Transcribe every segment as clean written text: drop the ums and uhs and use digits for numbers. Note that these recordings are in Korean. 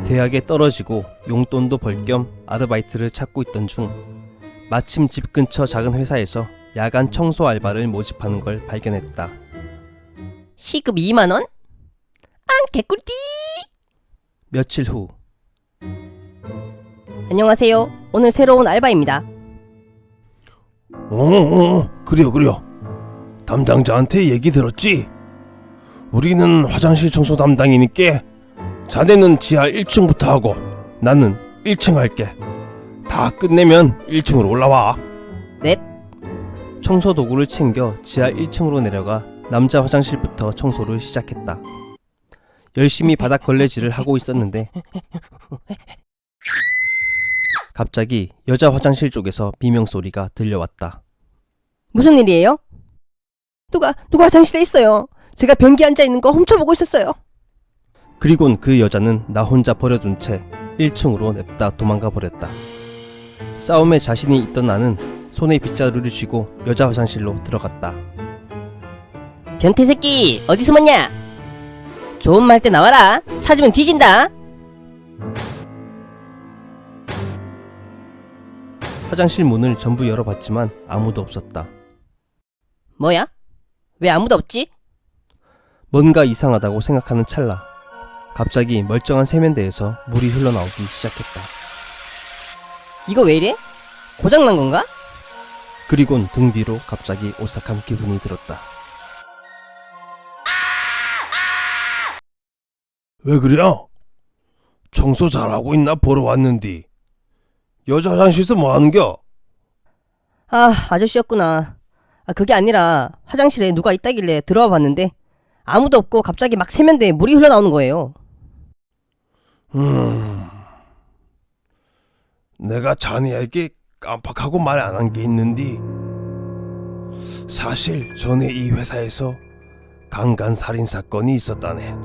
대학에 떨어지고 용돈도 벌 겸 아르바이트를 찾고 있던 중 마침 집 근처 작은 회사에서 야간 청소 알바를 모집하는 걸 발견했다. 시급 2만원? 아, 개꿀띠! 며칠 후. 안녕하세요. 오늘 새로 온 알바입니다. 그래요. 담당자한테 얘기 들었지? 우리는 화장실 청소 담당이니까 자네는 지하 1층부터 하고 나는 1층 할게. 다 끝내면 1층으로 올라와. 넵. 청소 도구를 챙겨 지하 1층으로 내려가 남자 화장실부터 청소를 시작했다. 열심히 바닥 걸레질을 하고 있었는데 갑자기 여자 화장실 쪽에서 비명소리가 들려왔다. 무슨 일이에요? 누가 화장실에 있어요. 제가 변기 앉아있는 거 훔쳐보고 있었어요. 그리곤 그 여자는 나 혼자 버려둔 채 1층으로 냅다 도망가 버렸다. 싸움에 자신이 있던 나는 손에 빗자루를 쥐고 여자 화장실로 들어갔다. 변태 새끼, 어디 숨었냐? 좋은 말 때 나와라. 찾으면 뒤진다. 화장실 문을 전부 열어봤지만 아무도 없었다. 뭐야? 왜 아무도 없지? 뭔가 이상하다고 생각하는 찰나 갑자기 멀쩡한 세면대에서 물이 흘러나오기 시작했다. 이거 왜 이래? 고장난 건가? 그리곤 등 뒤로 갑자기 오싹한 기분이 들었다. 왜 그래요? 청소 잘하고 있나 보러 왔는디. 여자 화장실에서 뭐하는겨? 아, 아저씨였구나. 그게 아니라 화장실에 누가 있다길래 들어와 봤는데 아무도 없고 갑자기 막 세면대에 물이 흘러나오는 거예요. 내가 자네에게 깜빡하고 말 안 한 게 있는디. 사실 전에 이 회사에서 강간살인 사건이 있었다네.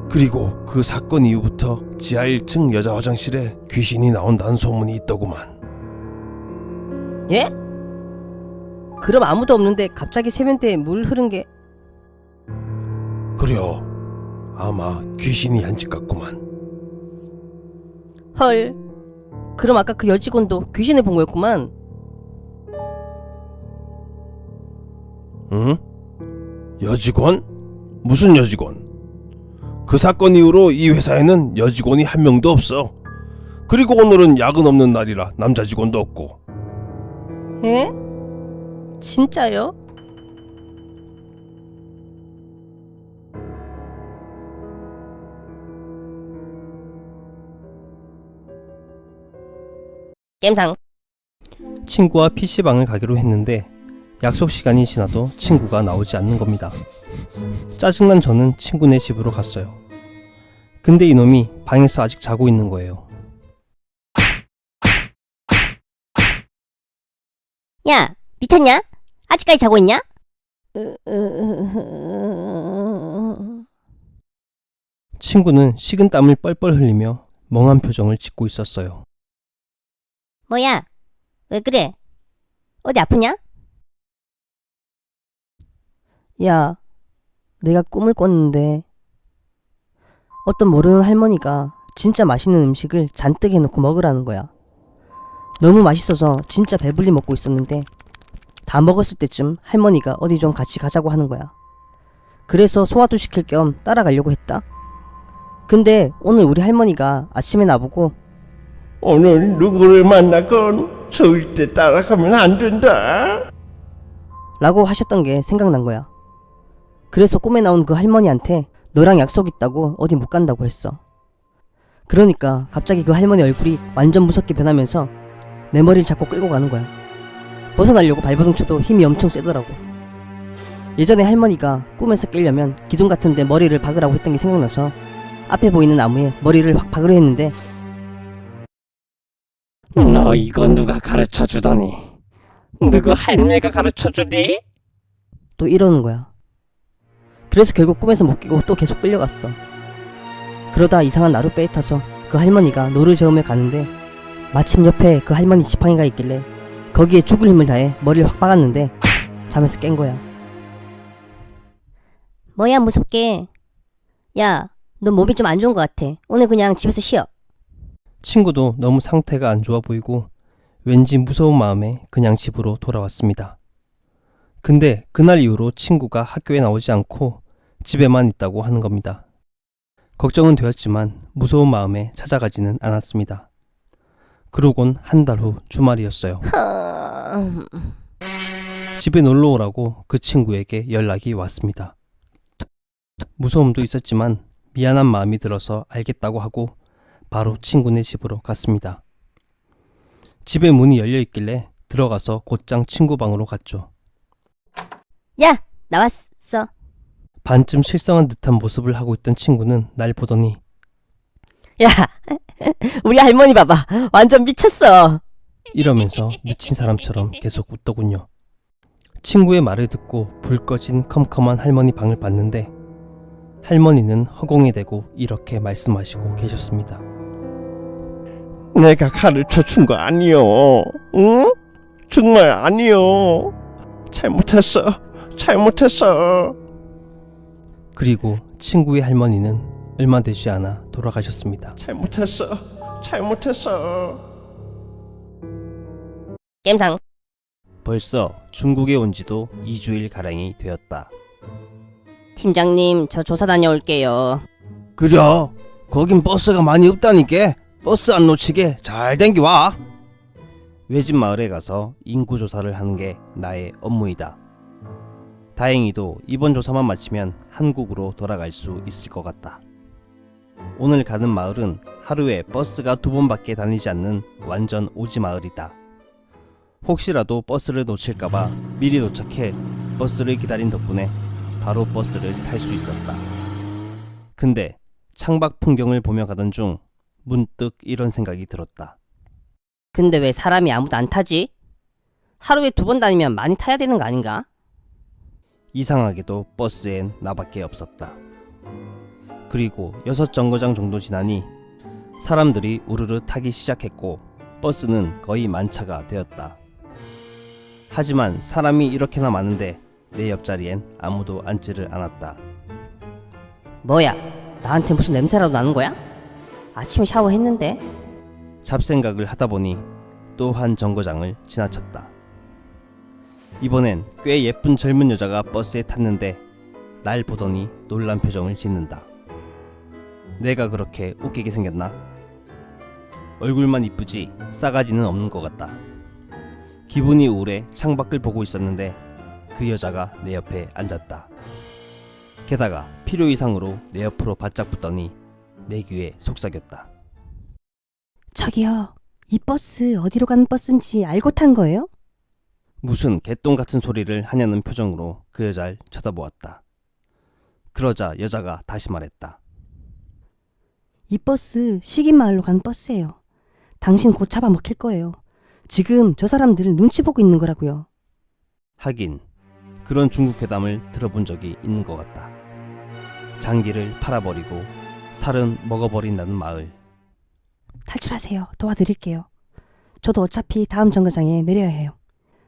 그리고 그 사건 이후부터 지하 1층 여자 화장실에 귀신이 나온다는 소문이 있더구만. 예? 그럼 아무도 없는데 갑자기 세면대에 물 흐른 게... 그래요. 아마 귀신이 한 짓 같구만. 헐. 그럼 아까 그 여직원도 귀신을 본 거였구만. 응? 여직원? 무슨 여직원? 그 사건 이후로 이 회사에는 여직원이 한 명도 없어. 그리고 오늘은 야근 없는 날이라 남자 직원도 없고. 예? 진짜요? 겜상. 친구와 PC방을 가기로 했는데 약속 시간이 지나도 친구가 나오지 않는 겁니다. 짜증난 저는 친구네 집으로 갔어요. 근데 이놈이 방에서 아직 자고 있는 거예요. 야, 미쳤냐? 아직까지 자고 있냐? 친구는 식은땀을 뻘뻘 흘리며 멍한 표정을 짓고 있었어요. 뭐야? 왜 그래? 어디 아프냐? 야, 내가 꿈을 꿨는데 어떤 모르는 할머니가 진짜 맛있는 음식을 잔뜩 해놓고 먹으라는 거야. 너무 맛있어서 진짜 배불리 먹고 있었는데 다 먹었을 때쯤 할머니가 어디 좀 같이 가자고 하는 거야. 그래서 소화도 시킬 겸 따라가려고 했다. 근데 오늘 우리 할머니가 아침에 나보고 오늘 누구를 만나건 절대 따라가면 안 된다. 라고 하셨던 게 생각난 거야. 그래서 꿈에 나온 그 할머니한테 너랑 약속 있다고 어디 못 간다고 했어. 그러니까 갑자기 그 할머니 얼굴이 완전 무섭게 변하면서 내 머리를 잡고 끌고 가는 거야. 벗어나려고 발버둥 쳐도 힘이 엄청 세더라고. 예전에 할머니가 꿈에서 깨려면 기둥 같은데 머리를 박으라고 했던 게 생각나서 앞에 보이는 나무에 머리를 확 박으려 했는데 너 이거 누가 가르쳐주더니? 누구 할매가 가르쳐주디? 또 이러는 거야. 그래서 결국 꿈에서 못 깨고 또 계속 끌려갔어. 그러다 이상한 나룻배에 타서 그 할머니가 노를 저으며 가는데 마침 옆에 그 할머니 지팡이가 있길래 거기에 죽을 힘을 다해 머리를 확 박았는데 잠에서 깬 거야. 뭐야 무섭게. 야, 너 몸이 좀 안 좋은 것 같아. 오늘 그냥 집에서 쉬어. 친구도 너무 상태가 안 좋아 보이고 왠지 무서운 마음에 그냥 집으로 돌아왔습니다. 근데 그날 이후로 친구가 학교에 나오지 않고 집에만 있다고 하는 겁니다. 걱정은 되었지만 무서운 마음에 찾아가지는 않았습니다. 그러곤 한 달 후 주말이었어요. 집에 놀러 오라고 그 친구에게 연락이 왔습니다. 무서움도 있었지만 미안한 마음이 들어서 알겠다고 하고 바로 친구네 집으로 갔습니다. 집에 문이 열려 있길래 들어가서 곧장 친구 방으로 갔죠. 야, 나왔어. 반쯤 실성한 듯한 모습을 하고 있던 친구는 날 보더니 야, 우리 할머니 봐봐. 완전 미쳤어. 이러면서 미친 사람처럼 계속 웃더군요. 친구의 말을 듣고 불 꺼진 컴컴한 할머니 방을 봤는데 할머니는 허공에 대고 이렇게 말씀하시고 계셨습니다. 내가 가르쳐 준 거 아니요. 응? 정말 아니요. 잘못했어. 그리고 친구의 할머니는 얼마 되지 않아 돌아가셨습니다. 잘못했어. 겜상. 벌써 중국에 온 지도 2주일 가량이 되었다. 팀장님, 저 조사 다녀올게요. 그래, 거긴 버스가 많이 없다니까 버스 안 놓치게 잘 댕겨와. 외진 마을에 가서 인구 조사를 하는 게 나의 업무이다. 다행히도 이번 조사만 마치면 한국으로 돌아갈 수 있을 것 같다. 오늘 가는 마을은 하루에 버스가 2번밖에 다니지 않는 완전 오지 마을이다. 혹시라도 버스를 놓칠까봐 미리 도착해 버스를 기다린 덕분에 바로 버스를 탈 수 있었다. 근데 창밖 풍경을 보며 가던 중 문득 이런 생각이 들었다. 근데 왜 사람이 아무도 안 타지? 하루에 2번 다니면 많이 타야 되는 거 아닌가? 이상하게도 버스엔 나밖에 없었다. 그리고 6정거장 정도 지나니 사람들이 우르르 타기 시작했고 버스는 거의 만차가 되었다. 하지만 사람이 이렇게나 많은데 내 옆자리엔 아무도 앉지를 않았다. 뭐야, 나한테 무슨 냄새라도 나는 거야? 아침에 샤워했는데? 잡생각을 하다 보니 또 한 정거장을 지나쳤다. 이번엔 꽤 예쁜 젊은 여자가 버스에 탔는데 날 보더니 놀란 표정을 짓는다. 내가 그렇게 웃기게 생겼나? 얼굴만 이쁘지 싸가지는 없는 것 같다. 기분이 우울해 창밖을 보고 있었는데 그 여자가 내 옆에 앉았다. 게다가 필요 이상으로 내 옆으로 바짝 붙더니 내 귀에 속삭였다. 저기요, 이 버스 어디로 가는 버스인지 알고 탄 거예요? 무슨 개똥 같은 소리를 하냐는 표정으로 그 여자를 쳐다보았다. 그러자 여자가 다시 말했다. 이 버스 시긴마을로 가는 버스예요. 당신 곧 잡아먹힐 거예요. 지금 저 사람들 눈치 보고 있는 거라고요. 하긴 그런 중국 괴담을 들어본 적이 있는 것 같다. 장기를 팔아버리고 살은 먹어버린다는 마을. 탈출하세요. 도와드릴게요. 저도 어차피 다음 정거장에 내려야 해요.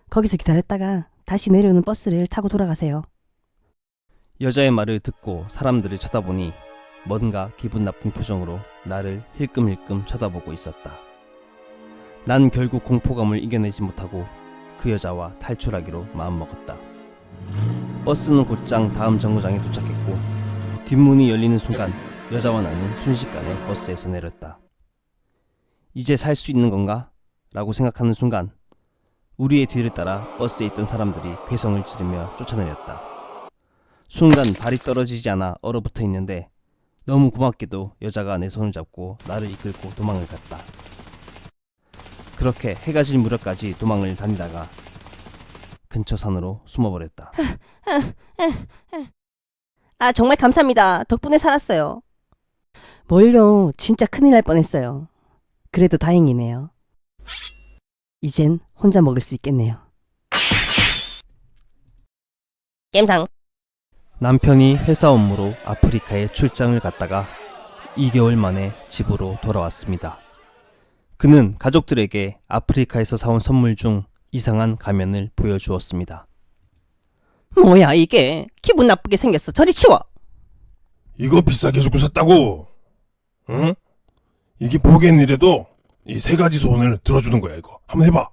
거기서 기다렸다가 다시 내려오는 버스를 타고 돌아가세요. 여자의 말을 듣고 사람들을 쳐다보니 뭔가 기분 나쁜 표정으로 나를 힐끔힐끔 쳐다보고 있었다. 난 결국 공포감을 이겨내지 못하고 그 여자와 탈출하기로 마음먹었다. 버스는 곧장 다음 정거장에 도착했고 뒷문이 열리는 순간 여자와 나는 순식간에 버스에서 내렸다. 이제 살 수 있는 건가? 라고 생각하는 순간 우리의 뒤를 따라 버스에 있던 사람들이 괴성을 지르며 쫓아내렸다. 순간 발이 떨어지지 않아 얼어붙어 있는데 너무 고맙게도 여자가 내 손을 잡고 나를 이끌고 도망을 갔다. 그렇게 해가 질 무렵까지 도망을 다니다가 근처 산으로 숨어버렸다. 아, 정말 감사합니다. 덕분에 살았어요. 뭘요, 진짜 큰일 날 뻔했어요. 그래도 다행이네요. 이젠 혼자 먹을 수 있겠네요. 겜상. 남편이 회사 업무로 아프리카에 출장을 갔다가 2개월 만에 집으로 돌아왔습니다. 그는 가족들에게 아프리카에서 사온 선물 중 이상한 가면을 보여주었습니다. 뭐야 이게, 기분 나쁘게 생겼어. 저리 치워. 이거 비싸게 주고 샀다고. 응? 이게 보기엔 이래도 이 세 가지 소원을 들어주는 거야. 이거 한번 해봐.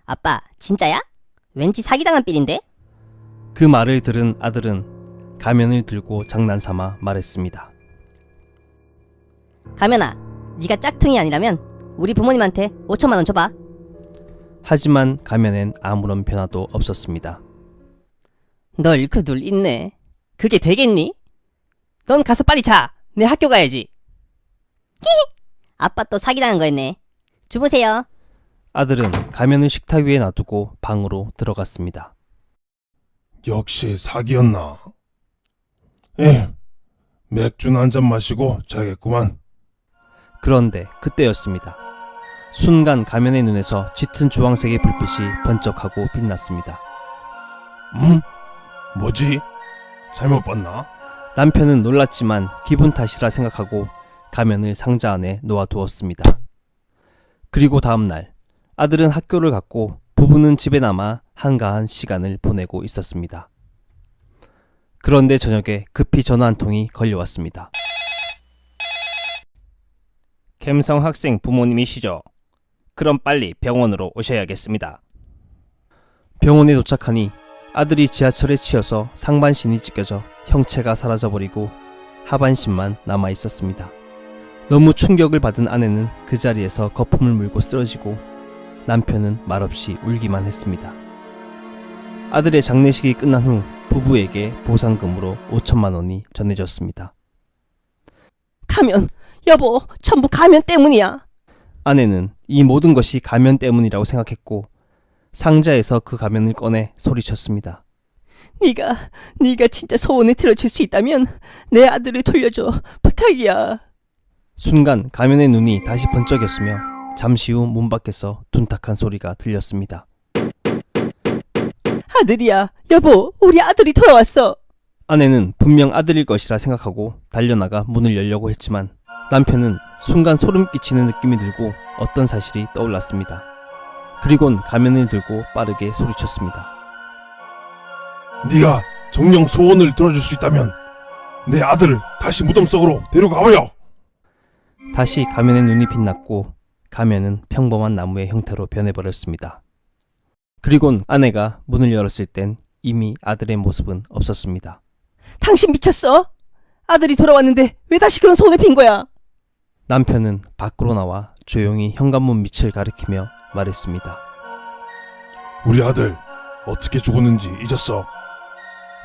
아빠, 진짜야? 왠지 사기당한 삘인데? 그 말을 들은 아들은 가면을 들고 장난삼아 말했습니다. 가면아, 네가 짝퉁이 아니라면 우리 부모님한테 5천만 원 줘봐. 하지만 가면엔 아무런 변화도 없었습니다. 널 그 둘 있네. 그게 되겠니? 넌 가서 빨리 자. 내 학교 가야지. 아빠 또 사기당한 거였네. 주무세요. 아들은 가면을 식탁 위에 놔두고 방으로 들어갔습니다. 역시 사기였나. 맥주나 한 잔 마시고 자겠구만. 그런데 그때였습니다. 순간 가면의 눈에서 짙은 주황색의 불빛이 번쩍하고 빛났습니다. 뭐지? 잘못 봤나? 남편은 놀랐지만 기분 탓이라 생각하고 가면을 상자 안에 놓아두었습니다. 그리고 다음날 아들은 학교를 갔고 부부는 집에 남아 한가한 시간을 보내고 있었습니다. 그런데 저녁에 급히 전화 한 통이 걸려왔습니다. 갬성 학생 부모님이시죠? 그럼 빨리 병원으로 오셔야겠습니다. 병원에 도착하니 아들이 지하철에 치여서 상반신이 찢겨져 형체가 사라져버리고 하반신만 남아 있었습니다. 너무 충격을 받은 아내는 그 자리에서 거품을 물고 쓰러지고 남편은 말없이 울기만 했습니다. 아들의 장례식이 끝난 후 부부에게 보상금으로 5천만 원이 전해졌습니다. 가면, 여보, 전부 가면 때문이야. 아내는 이 모든 것이 가면 때문이라고 생각했고 상자에서 그 가면을 꺼내 소리쳤습니다. 네가 진짜 소원을 들어줄 수 있다면 내 아들을 돌려줘. 부탁이야. 순간 가면의 눈이 다시 번쩍였으며 잠시 후 문 밖에서 둔탁한 소리가 들렸습니다. 아들이야. 여보, 우리 아들이 돌아왔어. 아내는 분명 아들일 것이라 생각하고 달려나가 문을 열려고 했지만 남편은 순간 소름 끼치는 느낌이 들고 어떤 사실이 떠올랐습니다. 그리곤 가면을 들고 빠르게 소리쳤습니다. 네가 정녕 소원을 들어줄 수 있다면 내 아들을 다시 무덤 속으로 데려가버려. 다시 가면의 눈이 빛났고 가면은 평범한 나무의 형태로 변해버렸습니다. 그리곤 아내가 문을 열었을 땐 이미 아들의 모습은 없었습니다. 당신 미쳤어? 아들이 돌아왔는데 왜 다시 그런 소원을 빈 거야? 남편은 밖으로 나와 조용히 현관문 밑을 가리키며 말했습니다. 우리 아들 어떻게 죽었는지 잊었어?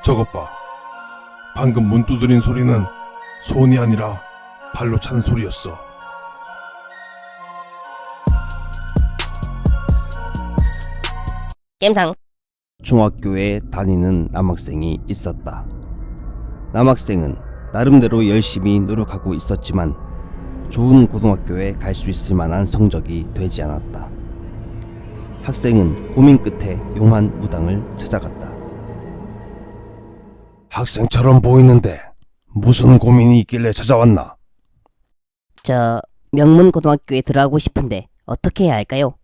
저것 봐. 방금 문 두드린 소리는 손이 아니라 발로 차는 소리였어. 겜상. 중학교에 다니는 남학생이 있었다. 남학생은 나름대로 열심히 노력하고 있었지만 좋은 고등학교에 갈 수 있을 만한 성적이 되지 않았다. 학생은 고민 끝에 용한 무당을 찾아갔다. 학생처럼 보이는데 무슨 고민이 있길래 찾아왔나? 저 명문고등학교에 들어가고 싶은데 어떻게 해야 할까요?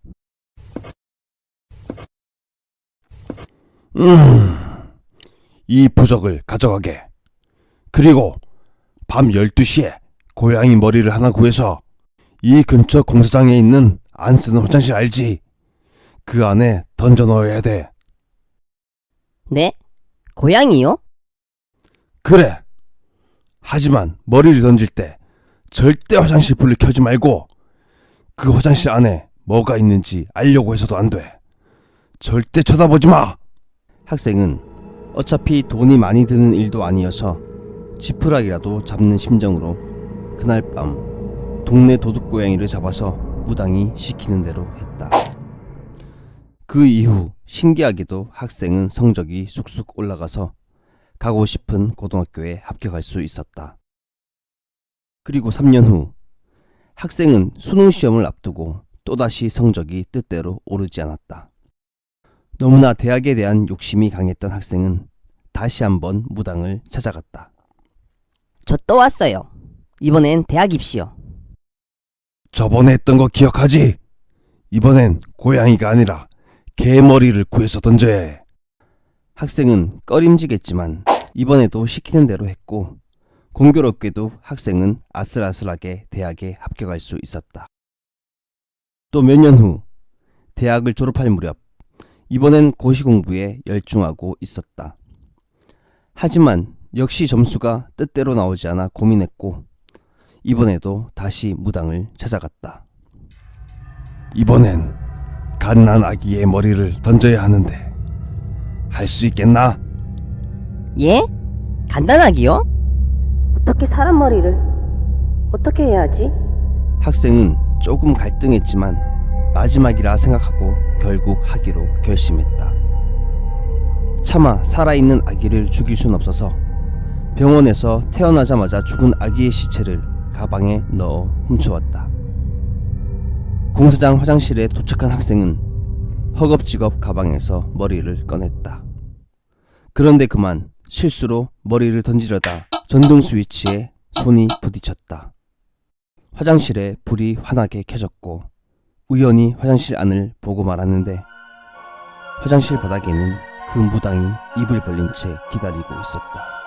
이 부적을 가져가게. 그리고 밤 12시에 고양이 머리를 하나 구해서 이 근처 공사장에 있는 안 쓰는 화장실 알지? 그 안에 던져 넣어야 돼. 네? 고양이요? 그래. 하지만 머리를 던질 때 절대 화장실 불을 켜지 말고 그 화장실 안에 뭐가 있는지 알려고 해서도 안 돼. 절대 쳐다보지 마. 학생은 어차피 돈이 많이 드는 일도 아니어서 지푸라기라도 잡는 심정으로 그날 밤 동네 도둑고양이를 잡아서 무당이 시키는 대로 했다. 그 이후 신기하게도 학생은 성적이 쑥쑥 올라가서 가고 싶은 고등학교에 합격할 수 있었다. 그리고 3년 후 학생은 수능 시험을 앞두고 또다시 성적이 뜻대로 오르지 않았다. 너무나 대학에 대한 욕심이 강했던 학생은 다시 한번 무당을 찾아갔다. 저 또 왔어요. 이번엔 대학 입시요. 저번에 했던 거 기억하지? 이번엔 고양이가 아니라 개 머리를 구해서 던져야 해. 학생은 꺼림지겠지만 이번에도 시키는 대로 했고 공교롭게도 학생은 아슬아슬하게 대학에 합격할 수 있었다. 또 몇 년 후 대학을 졸업할 무렵 이번엔 고시 공부에 열중하고 있었다. 하지만 역시 점수가 뜻대로 나오지 않아 고민했고 이번에도 다시 무당을 찾아갔다. 이번엔 갓난 아기의 머리를 던져야 하는데 할 수 있겠나? 예? 간단하기요? 어떻게 사람 머리를 어떻게 해야 하지? 학생은 조금 갈등했지만 마지막이라 생각하고 결국 하기로 결심했다. 차마 살아있는 아기를 죽일 순 없어서 병원에서 태어나자마자 죽은 아기의 시체를 가방에 넣어 훔쳐왔다. 공사장 화장실에 도착한 학생은 허겁지겁 가방에서 머리를 꺼냈다. 그런데 그만 실수로 머리를 던지려다 전등 스위치에 손이 부딪혔다. 화장실에 불이 환하게 켜졌고 우연히 화장실 안을 보고 말았는데 화장실 바닥에는 그 무당이 입을 벌린 채 기다리고 있었다.